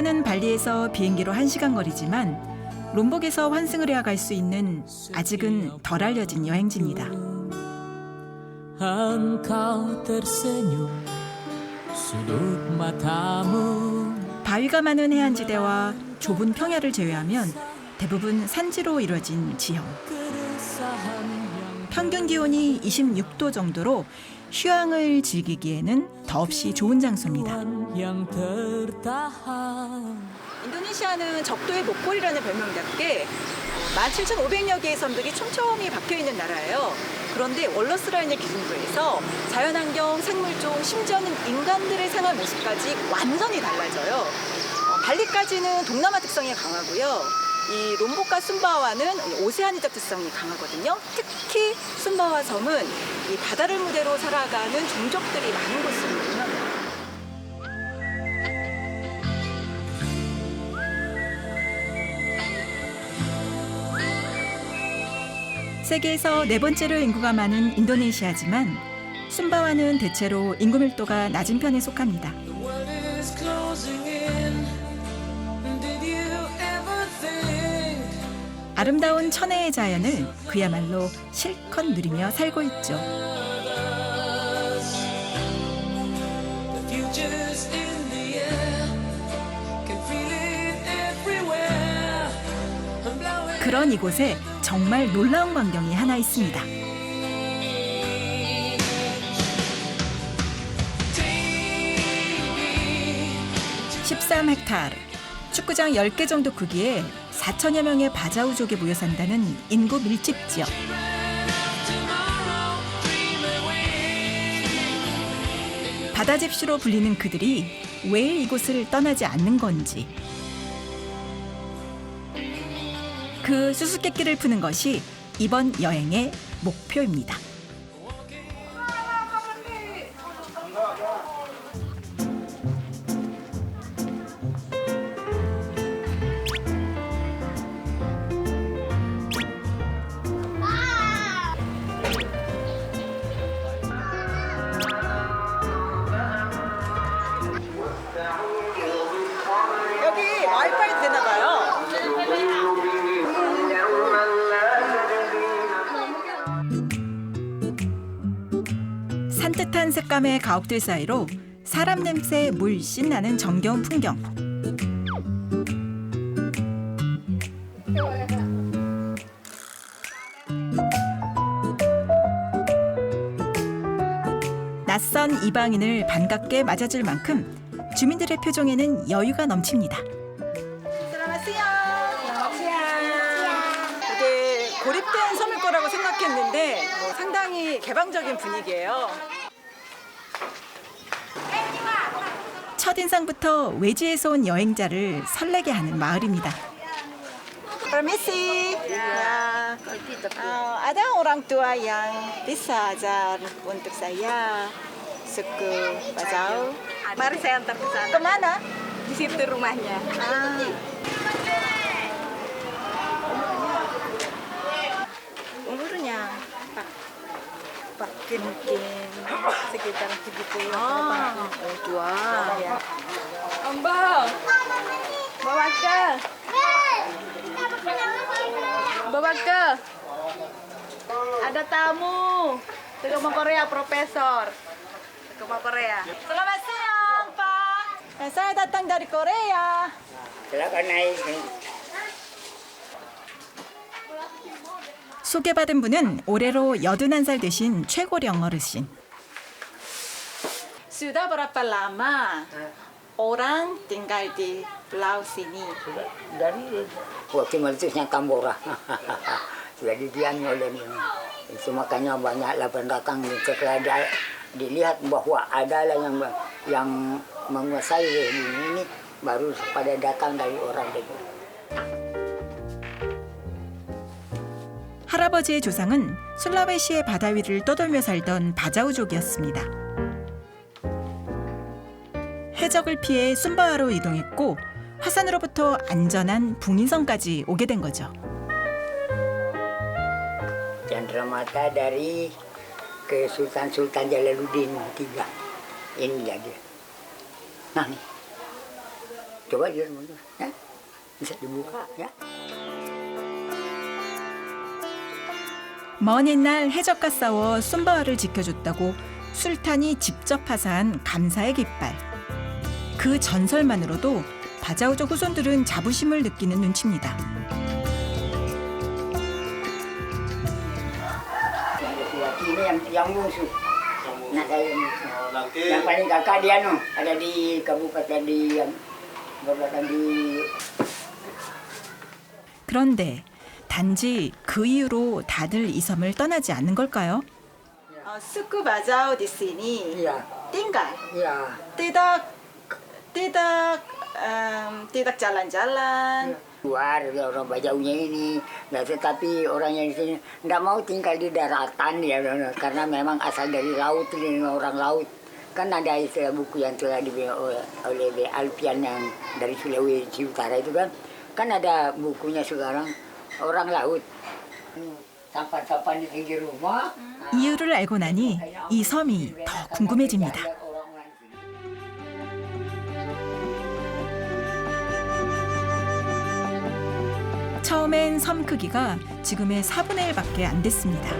수바와는 발리에서 비행기로 1시간 거리지만 롬복에서 환승을 해야 갈 수 있는 아직은 덜 알려진 여행지입니다. 바위가 많은 해안지대와 좁은 평야를 제외하면 대부분 산지로 이루어진 지형. 평균 기온이 26도 정도로 휴양을 즐기기에는 더없이 좋은 장소입니다. 인도네시아는 적도의 목골이라는 별명답게 17,500여 개의 섬들이 촘촘히 박혀있는 나라예요. 그런데 월러스 라인을 기준으로 해서 자연환경, 생물종, 심지어는 인간들의 생활 모습까지 완전히 달라져요. 발리까지는 동남아 특성이 강하고요. 이 롬복과 숨바와는 오세아니적 특성이 강하거든요. 특히 숨바와 섬은 이 바다를 무대로 살아가는 종족들이 많은 곳으로 유명해요. 세계에서 4번째로 인구가 많은 인도네시아지만 숨바와는 대체로 인구 밀도가 낮은 편에 속합니다. 아름다운 천혜의 자연을 그야말로 실컷 누리며 살고 있죠. 그런 이곳에 정말 놀라운 광경이 하나 있습니다. 13헥타르, 축구장 10개 정도 크기에 4천여 명의 바자우족이 모여 산다는 인구 밀집 지역. 바다 집시로 불리는 그들이 왜 이곳을 떠나지 않는 건지. 그 수수께끼를 푸는 것이 이번 여행의 목표입니다. 여기 와이파이 되나 봐요. 산뜻한 색감의 가옥들 사이로 사람 냄새 물씬 나는 정겨운 풍경. 낯선 이방인을 반갑게 맞아줄 만큼 주민들의 표정에는 여유가 넘칩니다. 이게 고립된 섬일 거라고 생각했는데 상당히 개방적인 분위기예요. 첫인상부터 외지에서 온 여행자를 설레게 하는 마을입니다. Permisi. Ya. Ada orang tua yang bisa ajar untuk saya suku Bajau. Mari saya antar ke sana. Kemana? Di situ rumahnya. Umurnya Pak Kinkin sekitar 70 tahun. Tua ya. Mbak. Bawa ke. Bawa ke. Ada tamu. Tegama Korea, Profesor. Tegama Korea. Selamat siang, Pak. Saya datang dari Korea. Silakan naik. 소개받은 분은 올해로 81살 되신 최고령 어르신. Sudah berapa lama orang tinggal di pulau sini? Dari waktu meletusnya Tambora. Jadi dia nyolong itu makanya banyaklah pendatang setelah dilihat bahwa adalah yang menguasai ini baru pada datang dari orang itu. 할아버지의 조상은 술라웨시의 바다 위를 떠돌며 살던 바자우족이었습니다. 해적을 피해 숨바와로 이동했고 화산으로부터 안전한 붕인성까지 오게 된 거죠. Cendramata dari ke Sultan Jalaluddin III. Inilah dia. Nah nih. Coba dia mundur, ya. Bisa dibuka, ya. 먼 옛날 해적과 싸워 쏨바와를 지켜줬다고 술탄이 직접 하사한 감사의 깃발. 그 전설만으로도 바자우족 후손들은 자부심을 느끼는 눈치입니다. Ini yang bungsu. Nah, saya yang paling kakak dia ada di kabupaten di 그런데 단지 그 이유로 다들 이 섬을 떠나지 않는 걸까요? Suku Bajau di sini Iya, tinggal, iya. tidak jalan-jalan. Luar orang Bajaunya ini, nah, tetapi orang yang di sini tidak mau tinggal di daratan ya, karena memang asal dari laut ini orang laut. Kan ada istilah buku yang telah dibuat oleh Alfian yang dari Sulawesi Utara itu kan ada bukunya sekarang orang laut. Sampah-sampah di pinggir rumah. 이유를 알고 나니 이 섬이 더 궁금해집니다. 처음엔 섬 크기가 지금의 4분의 1밖에 안 됐습니다.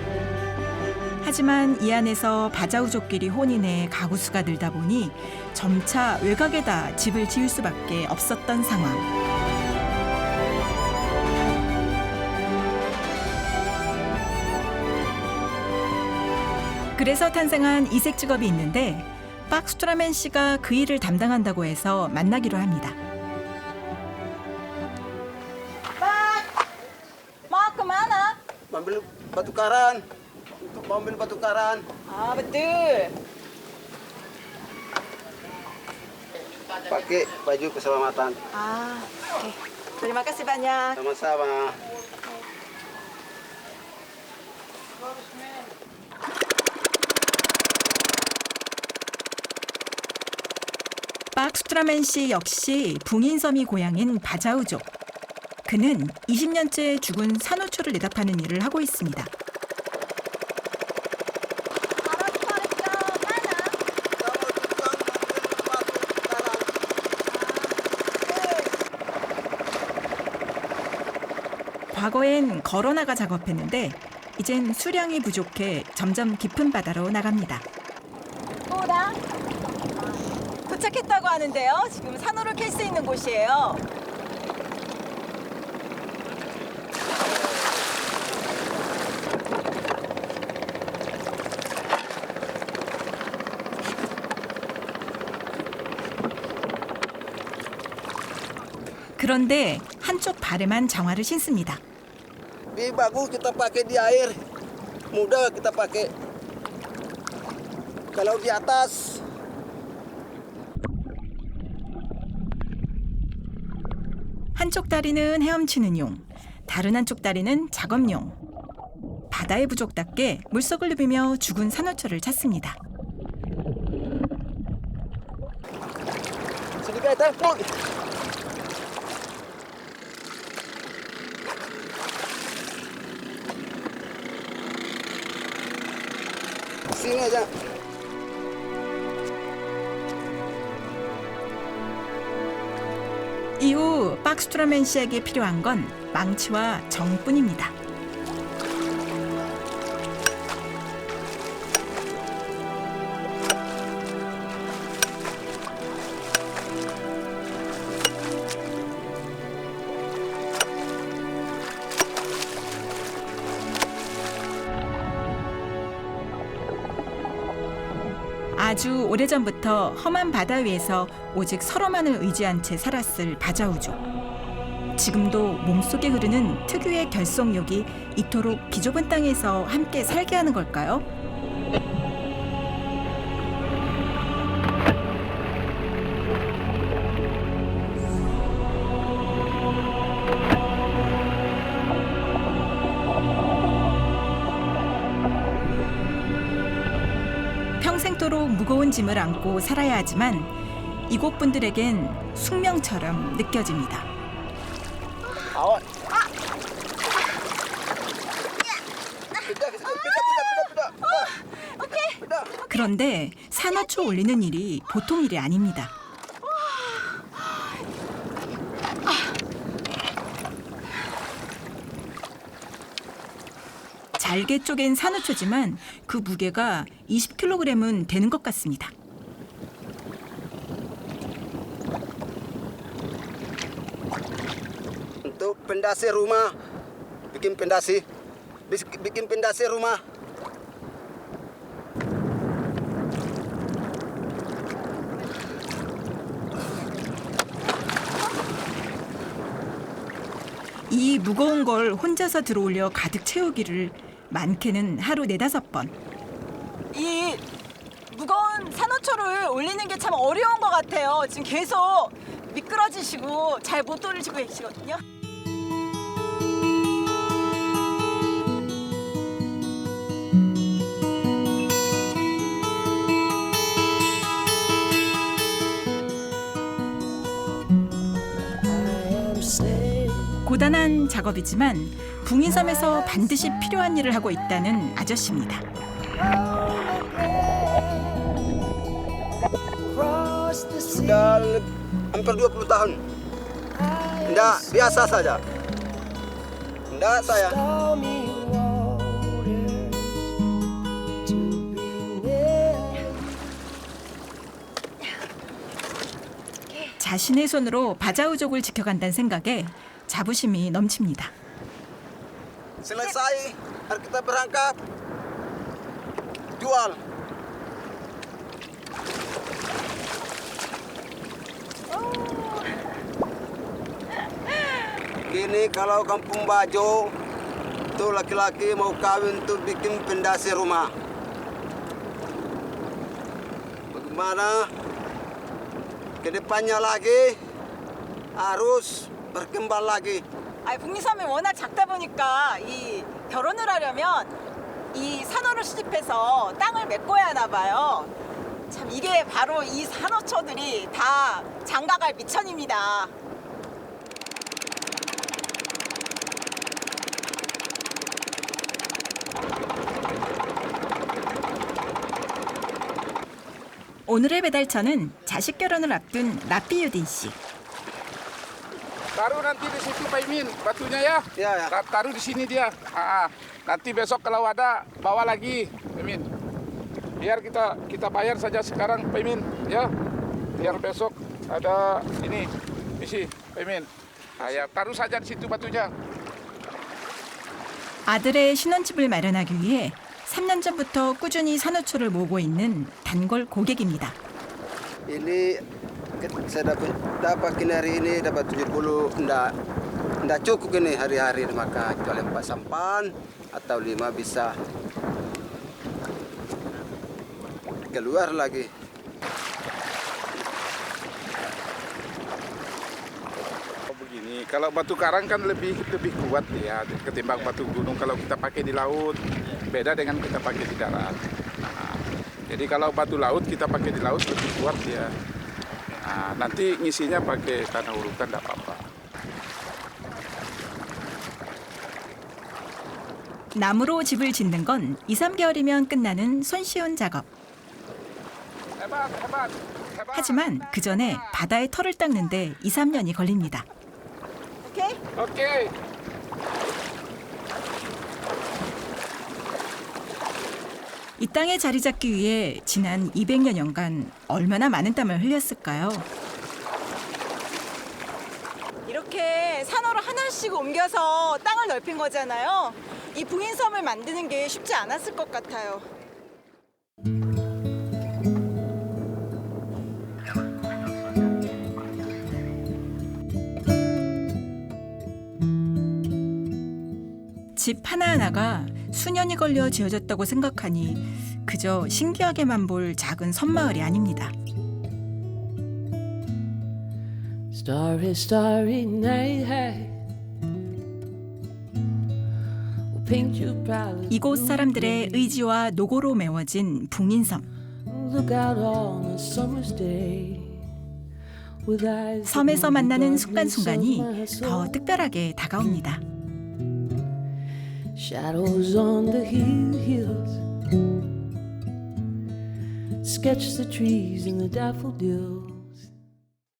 하지만 이 안에서 바자우족끼리 혼인해 가구 수가 늘다 보니 점차 외곽에다 집을 지을 수밖에 없었던 상황. 그래서 탄생한 이색 직업이 있는데 박스트라맨 씨가 그 일을 담당한다고 해서 만나기로 합니다. Mau kemana? Ambil batu karang untuk ambil batu karang. Ah, betul. Pakai baju keselamatan. Ah, oke. Terima kasih banyak. Sama-sama. 박스트라맨 씨 역시 붕인섬이 고향인 바자우족. 그는 20년째 죽은 산호초를 내다 파는 일을 하고 있습니다. 과거엔 걸어나가 작업했는데 이젠 수량이 부족해 점점 깊은 바다로 나갑니다. 뭐다? 도착했다고 하는데요. 지금 산호를 캘 수 있는 곳이에요. 그런데 한쪽 발에만 장화를 신습니다. Lebih bagus kita pakai di air. Mudah kita pakai. Kalau di atas 한쪽 다리는 헤엄치는 용, 다른 한쪽 다리는 작업용. 바다의 부족답게 물속을 누비며 죽은 산호초를 찾습니다. sedikit telepon. Sini aja. 이후 박스트라맨 씨에게 필요한 건 망치와 정뿐입니다. 아주 오래전부터 험한 바다 위에서 오직 서로만을 의지한 채 살았을 바자우족. 지금도 몸속에 흐르는 특유의 결속력이 이토록 비좁은 땅에서 함께 살게 하는 걸까요? 평생토록 무거운 짐을 안고 살아야 하지만 이곳 분들에겐 숙명처럼 느껴집니다. Awas. Pindah. 그런데 산호초 올리는 일이 보통 일이 아닙니다. 얇게 쪼갠 산호초지만 그 무게가 20kg은 되는 것 같습니다. Untuk pendasi rumah, bikin pendasi rumah. 이 무거운 걸 혼자서 들어올려 가득 채우기를 많게는 하루 4-5번. 이 무거운 산호초를 올리는 게 참 어려운 것 같아요. 지금 계속 미끄러지시고 잘 못 돌리시고 계시거든요. 고단한 작업이지만 붕인섬에서 반드시 필요한 일을 하고 있다는 아저씨입니다. Sudah hampir 20 tahun. Tidak biasa saja. Tidak saya. 자신의 손으로 바자우족을 지켜간다는 생각에 자부심이 넘칩니다. Selesai, hari kita berangkat. Jual. Gini kalau kampung Bajo, tuh laki-laki mau kawin tuh bikin pendasi rumah. Bagaimana? Kedepannya lagi harus berkembang lagi. 북리섬이 워낙 작다 보니까 이 결혼을 하려면 이 산호를 수집해서 땅을 메꿔야 하나 봐요. 참 이게 바로 이 산호초들이 다 장가갈 미천입니다. 오늘의 배달처는 자식 결혼을 앞둔 라피유딘 씨. Taruh nanti di situ Pak Imin batunya ya. Ya, ya. Taruh di sini dia. Nanti besok kalau ada bawa lagi Pak Imin. Biar kita bayar saja sekarang Pak Imin ya. Biar besok ada ini misi Pak Imin. Ya taruh saja di situ batunya. 아들의 신혼집을 마련하기 위해 3년 전부터 꾸준히 산호초를 모으고 있는 단골 고객입니다. Ini saya dapat hari ini dapat 70, enggak cukup ini hari-hari, maka kecuali 4 sampan atau 5 bisa keluar lagi. Begini, kalau batu karang kan lebih kuat ya ketimbang batu gunung kalau kita pakai di laut. Beda dengan kita pakai di darat. Jadi kalau batu laut kita pakai di laut lebih kuat ya. Nanti ngisinya pakai tanah urukan tidak apa-apa. 나무로 집을 짓는 건 2-3개월이면 끝나는 손쉬운 작업. Hebat, hebat, hebat. 하지만 그 전에 바다의 털을 닦는데 2-3년이 걸립니다. 오케이? Oke. 이 땅에 자리 잡기 위해 지난 200여 년간 얼마나 많은 땀을 흘렸을까요? 이렇게 산호를 하나씩 옮겨서 땅을 넓힌 거잖아요. 이 붕인섬을 만드는 게 쉽지 않았을 것 같아요. 집 하나하나가 수년이 걸려 지어졌다고 생각하니 그저 신기하게만 볼 작은 섬마을이 아닙니다. Starry, starry night. We'll paint you proud. 이곳 사람들의 의지와 노고로 메워진 붕인섬. Look out on a summer's day. With eyes 섬에서 만나는 that 순간순간이 burn so 더 특별하게 다가옵니다. Shadows on the hills. Sketch the trees and the daffodils.